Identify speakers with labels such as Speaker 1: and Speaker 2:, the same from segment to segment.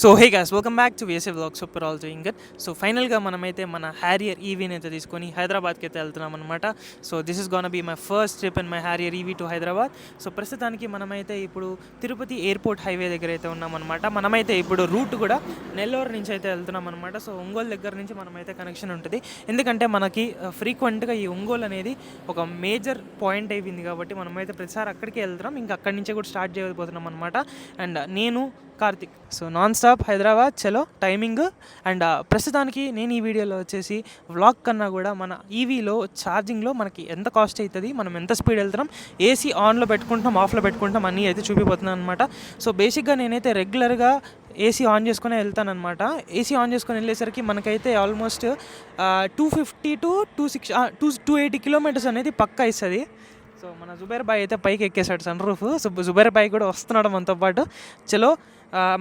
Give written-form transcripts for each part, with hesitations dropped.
Speaker 1: So hey guys, welcome back to VSA vlogs. Super all doing good. So ఫైనల్గా మనమైతే మన Harrier ఈవీని అయితే తీసుకొని హైదరాబాద్కి అయితే వెళ్తున్నాం అనమాట. So this is gonna be my first trip in my Harrier EV to Hyderabad. So ప్రస్తుతానికి మనమైతే ఇప్పుడు తిరుపతి ఎయిర్పోర్ట్ హైవే దగ్గర అయితే ఉన్నామన్నమాట. మనమైతే ఇప్పుడు రూట్ కూడా నెల్లూరు నుంచి అయితే వెళ్తున్నాం అనమాట. సో ఒంగోలు దగ్గర నుంచి మనమైతే కనెక్షన్ ఉంటుంది. ఎందుకంటే మనకి ఫ్రీక్వెంట్గా ఈ ఒంగోలు అనేది ఒక మేజర్ పాయింట్ అయిపోయింది కాబట్టి మనమైతే ప్రతిసారి అక్కడికి వెళ్తున్నాం. ఇంకా అక్కడి నుంచే కూడా స్టార్ట్ చేయబోతున్నాం అనమాట. అండ్ నేను Karthik, so non stop Hyderabad చలో టైమింగ్. అండ్ ప్రస్తుతానికి నేను ఈ వీడియోలో వచ్చేసి వ్లాగ్ కన్నా కూడా మన ఈవీలో ఛార్జింగ్లో మనకి ఎంత కాస్ట్ అవుతుంది, మనం ఎంత స్పీడ్ వెళ్తున్నాం, ఏసీ ఆన్లో పెట్టుకుంటాం ఆఫ్లో పెట్టుకుంటాం అన్నీ అయితే చూపిపోతున్నాను అనమాట. సో బేసిక్గా నేనైతే రెగ్యులర్గా ఏసీ ఆన్ చేసుకుని వెళ్తానమాట. ఏసీ ఆన్ చేసుకొని వెళ్ళేసరికి మనకైతే ఆల్మోస్ట్ 250 to 280 కిలోమీటర్స్ అనేది పక్కా ఇస్తుంది. సో మన జుబేర్ బాయ్ అయితే పైకి ఎక్కేసాడు సన్ రూఫ్. సో జుబేర్ బాయ్ కూడా వస్తున్నాడు మనతో పాటు. చలో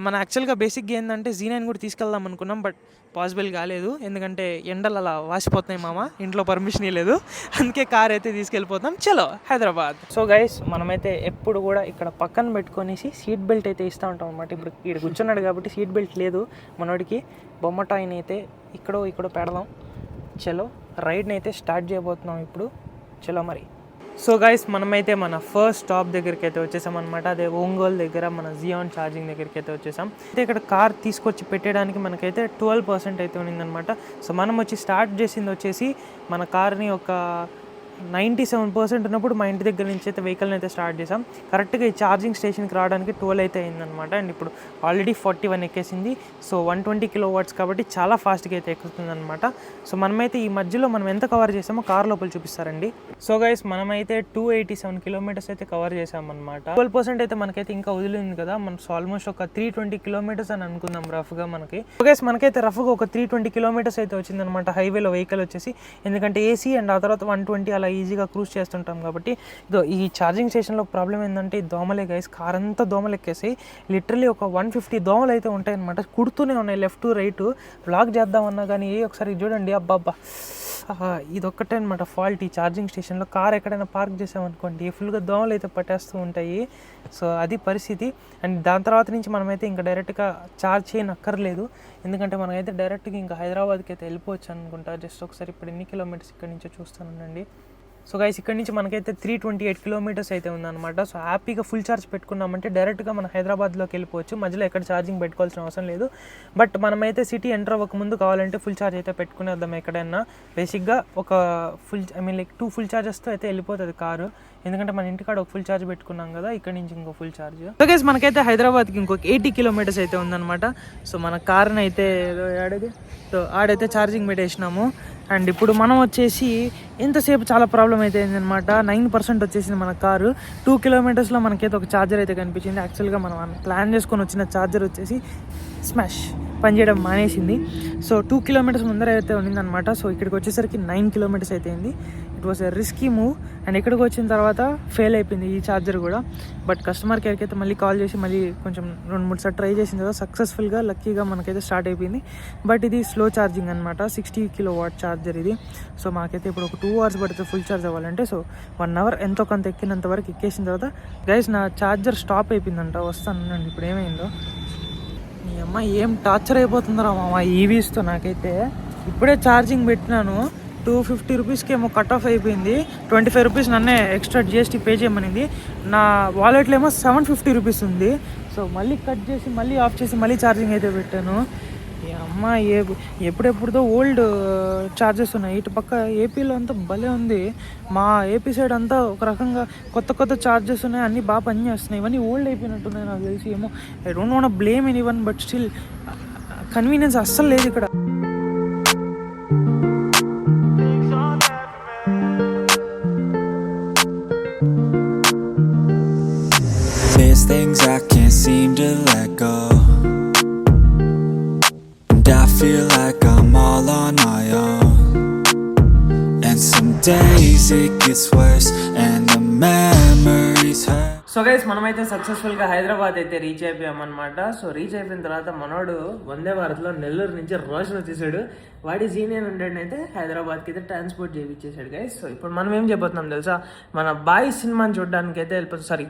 Speaker 1: మన యాక్చువల్గా బేసిక్గా ఏంటంటే Z9 కూడా తీసుకెళ్దాం అనుకున్నాం, బట్ పాసిబుల్ కాలేదు. ఎందుకంటే ఎండలు అలా వాసిపోతున్నాయి మామ, ఇంట్లో పర్మిషన్ ఇవ్వలేదు. అందుకే కార్ అయితే తీసుకెళ్ళిపోతాం. చలో హైదరాబాద్. సో గైస్, మనమైతే ఎప్పుడు కూడా ఇక్కడ పక్కన పెట్టుకొనేసి సీట్ బెల్ట్ అయితే ఇస్తూ ఉంటాం అనమాట. ఇప్పుడు ఇక్కడ కూర్చున్నాడు కాబట్టి సీట్ బెల్ట్ లేదు మనోడికి. బొమ్మటాయిని అయితే ఇక్కడో పెడదాం. చలో రైడ్ని అయితే స్టార్ట్ చేయబోతున్నాం ఇప్పుడు. చలో మరి. సో గైస్, మనమైతే మన ఫస్ట్ స్టాప్ దగ్గరికి అయితే వచ్చేసాం అనమాట. అదే ఒంగోలు దగ్గర మన జియాన్ ఛార్జింగ్ దగ్గరికి అయితే వచ్చేసాం. అయితే ఇక్కడ కార్ తీసుకొచ్చి పెట్టడానికి మనకైతే 12% అయితే ఉన్నిందనమాట. సో మనం వచ్చి స్టార్ట్ చేసింది వచ్చేసి మన కార్ని ఒక 97% ఉన్నప్పుడు మా ఇంటి దగ్గర నుంచి అయితే వెహికల్ని అయితే స్టార్ట్ చేసాం. కరెక్ట్గా ఈ ఛార్జింగ్ స్టేషన్కి రావడానికి 12 అయితే అయిందనమాట. అండ్ ఇప్పుడు ఆల్రెడీ 41 ఎక్కేసింది. సో 120 kW కాబట్టి చాలా ఫాస్ట్గా అయితే ఎక్కుతుంది అనమాట. సో మనమైతే ఈ మధ్యలో మనం ఎంత కవర్ చేసామో కార్ లోపల చూపిస్తారండి. సో గైస్, మనమైతే 287 కిలోమీటర్స్ అయితే కవర్ చేసామన్నమాట. 12% అయితే మనకైతే ఇంకా వదిలింది కదా. మనం ఆల్మోస్ట్ ఒక 320 కిలోమీటర్స్ అని అనుకుందాం రఫ్గా మనకి. సో గైస్, మనకైతే రఫ్గా ఒక 320 కిలోమీటర్స్ అయితే వచ్చిందనమాట హైవేలో వెహికల్ వచ్చేసి. ఎందుకంటే ఏసీ అండ్ ఆ తర్వాత 120 అలా ఈజీగా క్రూజ్ చేస్తుంటాం కాబట్టి. ఇదో ఈ ఛార్జింగ్ స్టేషన్లో ప్రాబ్లం ఏంటంటే ఈ దోమలే గైస్. కార్ అంతా దోమలు ఎక్కేసి లిటరలీ ఒక 150 దోమలు అయితే ఉంటాయన్నమాట. కుడుతూనే ఉన్నాయి లెఫ్ట్ రైట్. బ్లాక్ చేద్దామన్నా కానీ ఒకసారి చూడండి. అబ్బాబ్బా, ఇదొక్కటే అనమాట ఫాల్ట్ ఈ ఛార్జింగ్ స్టేషన్లో. కార్ ఎక్కడైనా పార్క్ చేసామనుకోండి ఫుల్గా దోమలు అయితే పట్టేస్తూ ఉంటాయి. సో అది పరిస్థితి. అండ్ దాని తర్వాత నుంచి మనమైతే ఇంకా డైరెక్ట్గా ఛార్జ్ చేయనక్కర్లేదు. ఎందుకంటే మనమైతే డైరెక్ట్గా ఇంకా హైదరాబాద్కి అయితే వెళ్ళిపోవచ్చు అనుకుంటా. జస్ట్ ఒకసారి ఇప్పుడు ఎన్ని కిలోమీటర్స్ ఇక్కడ నుంచో చూస్తానండి. సో గైస్, ఇక్కడ నుంచి మనకైతే 328 కిలోమీటర్స్ అయితే ఉందన్నమాట. సో హ్యాపీగా ఫుల్ ఛార్జ్ పెట్టుకున్నామంటే డైరెక్ట్గా మన హైదరాబాద్లోకి వెళ్ళిపోవచ్చు. మధ్యలో ఎక్కడ ఛార్జింగ్ పెట్టుకోవాల్సిన అవసరం లేదు. బట్ మనమైతే సిటీ ఎంటర్ అవ్వక ముందు కావాలంటే ఫుల్ ఛార్జ్ అయితే పెట్టుకునేద్దాం ఎక్కడైనా. బేసిక్గా ఒక లైక్ 2 ఫుల్ ఛార్జెస్తో అయితే వెళ్ళిపోతుంది కారు. ఎందుకంటే మన ఇంటికాడ ఒక ఫుల్ ఛార్జ్ పెట్టుకున్నాం కదా, ఇక్కడ నుంచి ఇంకో ఫుల్ ఛార్జ్. సో గైస్, మనకైతే హైదరాబాద్కి ఇంకొక 80 కిలోమీటర్స్ అయితే ఉందన్నమాట. సో మన కార్ని అయితే ఆడైతే ఛార్జింగ్ పెట్టేసినాము. అండ్ ఇప్పుడు మనం వచ్చేసి ఎంతసేపు చాలా ప్రాబ్లం అయితే అయిందనమాట. 9% వచ్చేసింది మన కారు. 2 కిలోమీటర్స్లో మనకైతే ఒక ఛార్జర్ అయితే కనిపించింది. యాక్చువల్గా మనం ప్లాన్ చేసుకొని వచ్చిన ఛార్జర్ వచ్చేసి స్మాష్ పనిచేయడం మానేసింది. సో 2 కిలోమీటర్స్ ముందర అయితే ఉండిందనమాట. సో ఇక్కడికి వచ్చేసరికి 9 కిలోమీటర్స్ అయితే అయింది. It was a risky move. And ఇక్కడికి వచ్చిన తర్వాత ఫెయిల్ అయిపోయింది ఈ ఛార్జర్ కూడా. బట్ కస్టమర్ కేర్కి అయితే మళ్ళీ కాల్ చేసి మళ్ళీ కొంచెం 2-3 సార్లు ట్రై చేసిన తర్వాత సక్సెస్ఫుల్గా లక్కీగా మనకైతే స్టార్ట్ అయిపోయింది. బట్ ఇది స్లో ఛార్జింగ్ అనమాట, 60 kW ఛార్జర్ ఇది. సో మాకైతే ఇప్పుడు ఒక 2 hours పడుతుంది ఫుల్ ఛార్జ్ అవ్వాలంటే. సో 1 hour ఎంతో కొంత ఎక్కినంత వరకు ఎక్కేసిన తర్వాత గైస్ నా ఛార్జర్ స్టాప్ అయిపోయిందంట. వస్తానండి ఇప్పుడు ఏమైందో. మీ అమ్మ ఏం టార్చర్ అయిపోతుందిరా మామ ఈవీస్తో. నాకైతే ఇప్పుడే ఛార్జింగ్ పెట్టినాను, 250 రూపీస్కి ఏమో కట్ ఆఫ్ అయిపోయింది. 25 రూపీస్ నన్నే ఎక్స్ట్రా GST పే చేయమనింది. నా వాలెట్లో ఏమో 750 రూపీస్ ఉంది. సో మళ్ళీ కట్ చేసి మళ్ళీ ఆఫ్ చేసి మళ్ళీ ఛార్జింగ్ అయితే పెట్టాను. ఈ అమ్మ ఎప్పుడెప్పుడుతో ఓల్డ్ ఛార్జెస్ ఉన్నాయి. ఇటు పక్క ఏపీలో అంతా భలే ఉంది. మా ఏపీ సైడ్ అంతా ఒక రకంగా కొత్త ఛార్జెస్ ఉన్నాయి, అన్నీ బాగా పనిచేస్తున్నాయి. ఇవన్నీ ఓల్డ్ అయిపోయినట్టున్నాయి నాకు తెలిసి. ఏమో I don't want blame anyone, but still convenience అస్సలు లేదు ఇక్కడ.
Speaker 2: There's things I can't seem to let go, and I feel like I'm all on my own. And some days it gets worse and the memories hurt.
Speaker 1: So guys, మనమైతే సక్సెస్ఫుల్గా హైదరాబాద్ అయితే reach అయిపోయామన్నమాట. So reach అయిపోయిన తర్వాత మనోడు వందే భారత్లో నెల్లూరు నుంచి రోజు వచ్చేసాడు. వాడి జీనియర్ ఉండేది అయితే హైదరాబాద్కి అయితే ట్రాన్స్పోర్ట్ చేయించేసాడు గైస్. సో ఇప్పుడు మనం ఏం చేయబోతున్నాం తెలుసా, మన బాయ్ సినిమాని చూడడానికి అయితే వెళ్ళిపోతాం. సారీ,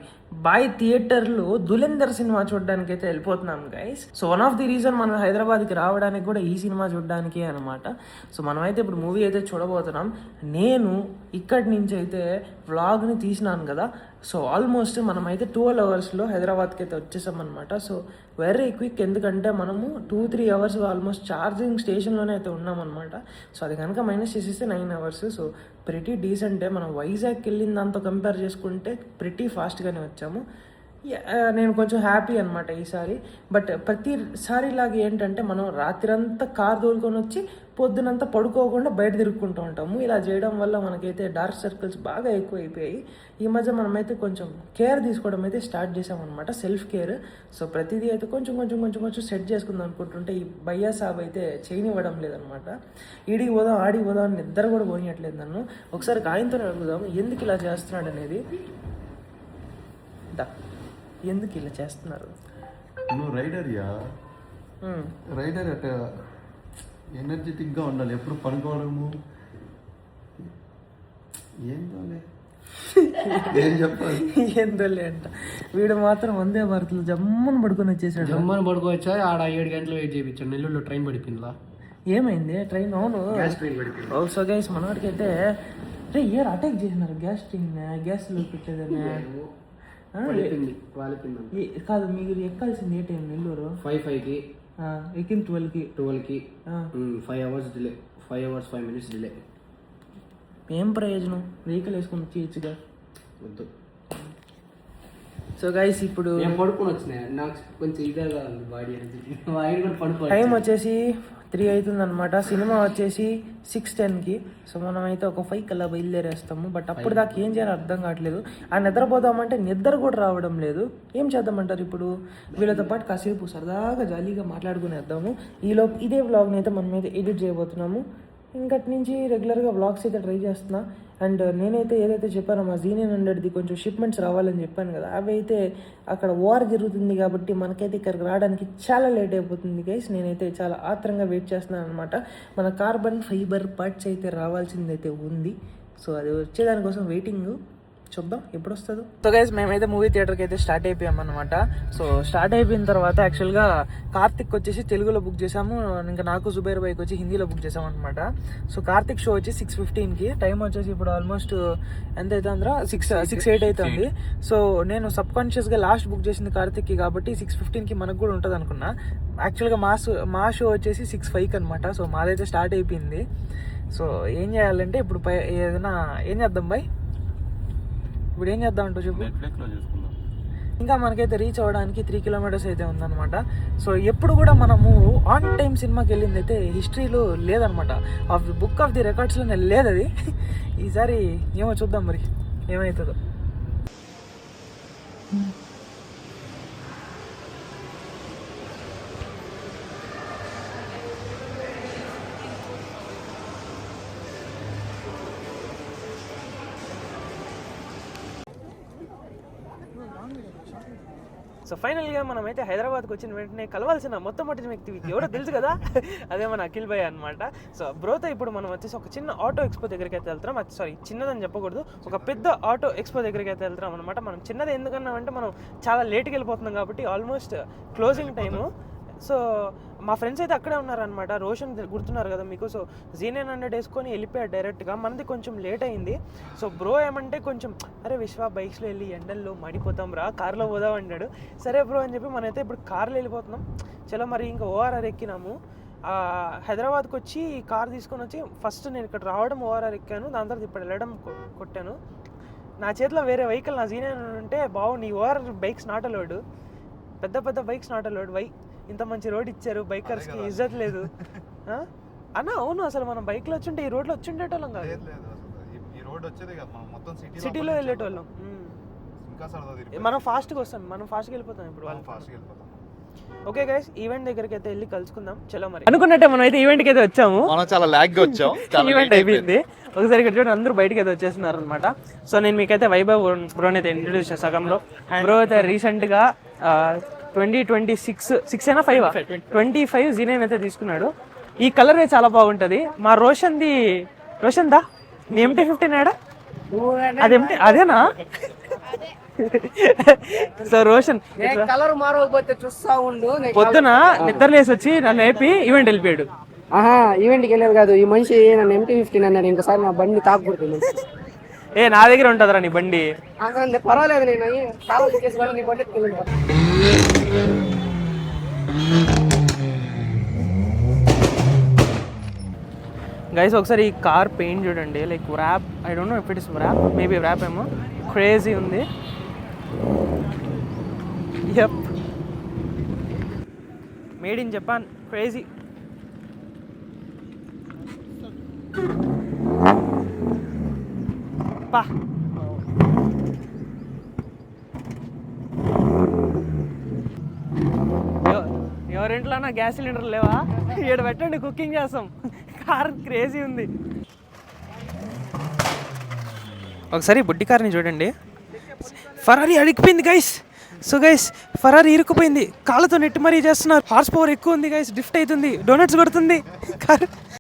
Speaker 1: బాయ్ థియేటర్లో దులేందర్ సినిమా చూడడానికి అయితే వెళ్ళిపోతున్నాం guys. So one of the reason మనం హైదరాబాద్కి రావడానికి కూడా ఈ సినిమా చూడడానికి అనమాట. సో మనమైతే ఇప్పుడు మూవీ అయితే చూడబోతున్నాం. నేను ఇక్కడి నుంచి అయితే వ్లాగ్ని తీసినాను కదా. సో ఆల్మోస్ట్ మనమైతే 12 అవర్స్లో హైదరాబాద్కి అయితే వచ్చేసాం అనమాట. సో వెరీ క్విక్, ఎందుకంటే మనము 2-3 అవర్స్ ఆల్మోస్ట్ ఛార్జింగ్ స్టేషన్లోనే అయితే ఉన్నామన్నమాట. సో అది కనుక మైనస్ చేసేస్తే 9 అవర్స్. సో ప్రిటీ డీసెంటే, మనం వైజాగ్కి వెళ్ళిన దాంతో కంపేర్ చేసుకుంటే ప్రిటీ ఫాస్ట్గానే వచ్చాము. నేను కొంచెం హ్యాపీ అనమాట ఈసారి. బట్ ప్రతిసారి లాగా ఏంటంటే మనం రాత్రంతా కార్ తోలుకొని వచ్చి పొద్దునంతా పడుకోకుండా బయట తిరుక్కుంటూ ఉంటాము. ఇలా చేయడం వల్ల మనకైతే డార్క్ సర్కిల్స్ బాగా ఎక్కువ అయిపోయాయి. ఈ మధ్య మనమైతే కొంచెం కేర్ తీసుకోవడం అయితే స్టార్ట్ చేసామన్నమాట, సెల్ఫ్ కేర్. సో ప్రతిదీ అయితే కొంచెం కొంచెం కొంచెం కొంచెం సెట్ చేసుకుందాం అనుకుంటుంటే ఈ భయ్యా సాబ్ అయితే చేయనివ్వడం లేదనమాట. ఈడికి పోదాం ఆడికి పోదాం అని నిద్ర కూడా పోనీయట్లేదు నన్ను. ఒకసారి ఆయనతోనే అడుగుదాం ఎందుకు ఇలా చేస్తున్నాడు అనేది. ఎందుకు ఇలా చేస్తున్నారు?
Speaker 3: నువ్వు రైడర్ అట్ట ఎనర్జెటిక్గా ఉండాలి, ఎప్పుడు పడుకోవడము ఏందోలే ఏం చెప్పాలి
Speaker 1: ఏందోలే అంట. వీడు మాత్రం వందే భారత్లో జమ్మని పడుకొని వచ్చేసాడు.
Speaker 4: జమ్మని పడుకోవచ్చా? ఆడ 7 గంటలు వెయిట్ చేయించాడు. నెల్లూరులో ట్రైన్ పడిపోయిందా?
Speaker 1: ఏమైంది ట్రైన్? అవును సో గైస్ మనవాడికి అయితే రే ఇయర్ అటాక్ చేసినారు గ్యాస్ గ్యాస్లో పెట్టేదని. కాదు మీరు ఎక్కాల్సింది ఏ టైం? నెల్లూరు
Speaker 4: 5:05కి
Speaker 1: ఎక్కింది 12కి
Speaker 4: 5 hours delay, 5 hours 5 minutes delay.
Speaker 1: ఏం ప్రయోజనం? వెహికల్ వేసుకొని వచ్చేయచ్చుగా.
Speaker 4: వద్దు.
Speaker 1: సో గైస్ ఇప్పుడు
Speaker 4: నేను పడుకొని వచ్చినాయి, నాకు కొంచెం ఇదేగా ఉంది బాడీ అనేది.
Speaker 1: టైం వచ్చేసి 3 అవుతుంది అనమాట. సినిమా వచ్చేసి 6:10కి. సో మనం అయితే ఒక 5 అలా బయలుదేరేస్తాము. బట్ అప్పుడు దాకా ఏం చేయాలో అర్థం కావట్లేదు. ఆ నిద్రపోదామంటే నిద్ర కూడా రావడం లేదు. ఏం చేద్దామంటారు ఇప్పుడు? వీళ్ళతో పాటు కాసేపు సరదాగా జాలీగా మాట్లాడుకునేద్దాము. ఈలోపు ఇదే వ్లాగ్ని అయితే మనం అయితే ఎడిట్ చేయబోతున్నాము. ఇంకటి నుంచి రెగ్యులర్గా వ్లాగ్స్ అయితే ట్రై చేస్తున్నా. అండ్ నేనైతే ఏదైతే చెప్పానో మా Z900ది కొంచెం షిప్మెంట్స్ రావాలని చెప్పాను కదా, అవి అయితే అక్కడ వార్ జరుగుతుంది కాబట్టి మనకైతే ఇక్కడికి రావడానికి చాలా లేట్ అయిపోతుంది గైస్. నేనైతే చాలా ఆత్రంగా వెయిట్ చేస్తున్నాను అనమాట. మన కార్బన్ ఫైబర్ పార్ట్స్ అయితే రావాల్సిందైతే ఉంది. సో అది వచ్చేదానికోసం వెయిటింగ్. చూద్దాం ఎప్పుడు వస్తుందో. సో గైస్ మేమైతే మూవీ థియేటర్కి అయితే స్టార్ట్ అయిపోయాం అనమాట. సో స్టార్ట్ అయిపోయిన తర్వాత యాక్చువల్గా కార్తిక్ వచ్చేసి తెలుగులో బుక్ చేసాము, ఇంకా నాకు జుబైర్ బైక్ వచ్చి హిందీలో బుక్ చేసాం అనమాట. సో కార్తిక్ షో వచ్చి 6:15కి. టైం వచ్చేసి ఇప్పుడు ఆల్మోస్ట్ ఎంత అవుతుందిరా? 6:08 అవుతుంది. సో నేను సబ్ కాన్షియస్గా లాస్ట్ బుక్ చేసింది కార్తిక్కి కాబట్టి 6:15కి మనకు కూడా ఉంటుంది అనుకున్నా. యాక్చువల్గా మా షో వచ్చేసి 6:05కి అనమాట. సో మాదైతే స్టార్ట్ అయిపోయింది. సో ఏం చేయాలంటే ఇప్పుడు ఏదైనా ఏం చేద్దాం బాయ్? ఇప్పుడు ఏం చేద్దామంటో చెప్పు. ఇంకా మనకైతే రీచ్ అవ్వడానికి 3 కిలోమీటర్స్ అయితే ఉందన్నమాట. సో ఎప్పుడు కూడా మనము ఆన్ టైం సినిమాకి వెళ్ళింది అయితే హిస్టరీలో లేదనమాట. బుక్ ఆఫ్ ది రికార్డ్స్లోనే లేదు అది. ఈసారి ఏమో చూద్దాం మరి ఏమవుతుందో. సో ఫైనల్గా మనమైతే హైదరాబాద్కి వచ్చిన వెంటనే కలవాల్సిన మొట్టమొదటి వ్యక్తి ఎవరో తెలుసు కదా, అదే మన అఖిల్ భాయ్ అనమాట. సో బ్రోతో ఇప్పుడు మనం వచ్చేసి ఒక చిన్న ఆటో ఎక్స్పో దగ్గరికి అయితే వెళ్తున్నాం. సారీ చిన్నదని చెప్పకూడదు, ఒక పెద్ద ఆటో ఎక్స్పో దగ్గరికి అయితే వెళ్తున్నాం అనమాట. మనం చిన్నది ఎందుకన్నామంటే మనం చాలా లేట్కి వెళ్ళిపోతున్నాం కాబట్టి ఆల్మోస్ట్ క్లోజింగ్ టైము. సో మా ఫ్రెండ్స్ అయితే అక్కడే ఉన్నారనమాట. రోషన్ గుర్తున్నారు కదా మీకు. సో Z900 వేసుకొని వెళ్ళిపోయాడు డైరెక్ట్గా. మనది కొంచెం లేట్ అయింది. సో బ్రో ఏమంటే కొంచెం అరే విశ్వ బైక్స్లో వెళ్ళి ఎండల్లో మడిపోతాం రా, కార్లో పోదాం అన్నాడు. సరే బ్రో అని చెప్పి మనమైతే ఇప్పుడు కార్లో వెళ్ళిపోతున్నాం. చలో మరి ఇంకా ORR ఎక్కినాము. హైదరాబాద్కి వచ్చి కార్ తీసుకొని వచ్చి ఫస్ట్ నేను ఇక్కడ రావడం ORR ఎక్కాను, దాని తర్వాత ఇప్పుడు వెళ్ళడం కొట్టాను. నా చేతిలో వేరే వెహికల్ నా Z900 ఉంటే నీ ORR బైక్స్ నాట్ అలౌడ్, పెద్ద పెద్ద బైక్స్ నాట్ అలౌడ్. ఇంత మంచి రోడ్ ఇచ్చారు, బైకర్స్కి ఇజ్జత్ లేదు అన్న. అవును, అసలు మనం బైక్లో వచ్చుంటే ఈ రోడ్లో వచ్చుండేటోళ్ళం కాదు, సిటీలో వెళ్ళేటోళ్ళం. మనం ఫాస్ట్గా వస్తాం, మనం ఫాస్ట్గా వెళ్ళిపోతాం ఇప్పుడు వాళ్ళు. ఓకే గైస్, ఈవెంట్ దగ్గరికి అయితే వెళ్ళి కలుసుకుందాం. చలో మరి అనుకున్నట్టే మనం అయితే ఈవెంట్కి అయితే వచ్చాము.
Speaker 3: మనం చాలా లాగ్గా వచ్చాం,
Speaker 1: ఈవెంట్ అయిపోయింది. ఒకసారి ఇక్కడ చూడండి అందరూ బయటకి అయితే వచ్చేస్తున్నారు అనమాట. సో నేను మీకైతే వైభవ్ బ్రోని అయితే ఇంట్రడ్యూస్ చేస్తాను సగంలో. బ్రో అయితే రీసెంట్గా 2026 25 Z9 అయితే తీసుకున్నాడు. ఈ కలర్ చాలా బాగుంటది. మా రోషన్ దా నీ MT-15 ఆడా? అదేనా? సో రోషన్
Speaker 4: కలర్ మారకపోతే చూస్తా ఉండు.
Speaker 1: పొద్దున నిద్రలేసి వచ్చి నన్ను లేపి ఈవెంట్ వెళ్ళిపోయాడు.
Speaker 4: ఆహా, ఈవెంట్కి వెళ్ళేది కాదు ఈ మనిషి. నన్ను MT-15 అన్నాడు. ఇంకోసారి నా బండి తాకూడదు.
Speaker 1: నా దగ్గర ఉంటుందిరా నీ బండి.
Speaker 4: పర్వాలేదు, నేను చాలా చేసుకొని నీ బండి ఎత్తుకెళ్ళి.
Speaker 1: గైస్ ఒకసారి ఈ కార్ పెయింట్ చూడండి, like wrap. I don't know if it is wrap, maybe wrap ఏమో. క్రేజీ ఉంది. Yup, made in Japan. Crazy. పా ఎవరింట్లోనా గ్యాస్ సిలిండర్ లేవా? ఇక్కడ పెట్టండి, కుకింగ్ చేస్తాం. కార్ క్రేజీ ఉంది. ఒకసారి బుడ్డి కార్ని చూడండి. ఫరారీ అడిగిపోయింది గైస్. సో గైస్ ఫరారీ ఇరుక్కుపోయింది. కాళ్ళతో నెట్టి మరీ చేస్తున్నారు. హార్స్ పవర్ ఎక్కువ ఉంది గైస్. డ్రిఫ్ట్ అవుతుంది, డోనట్స్ కొడుతుంది కార్.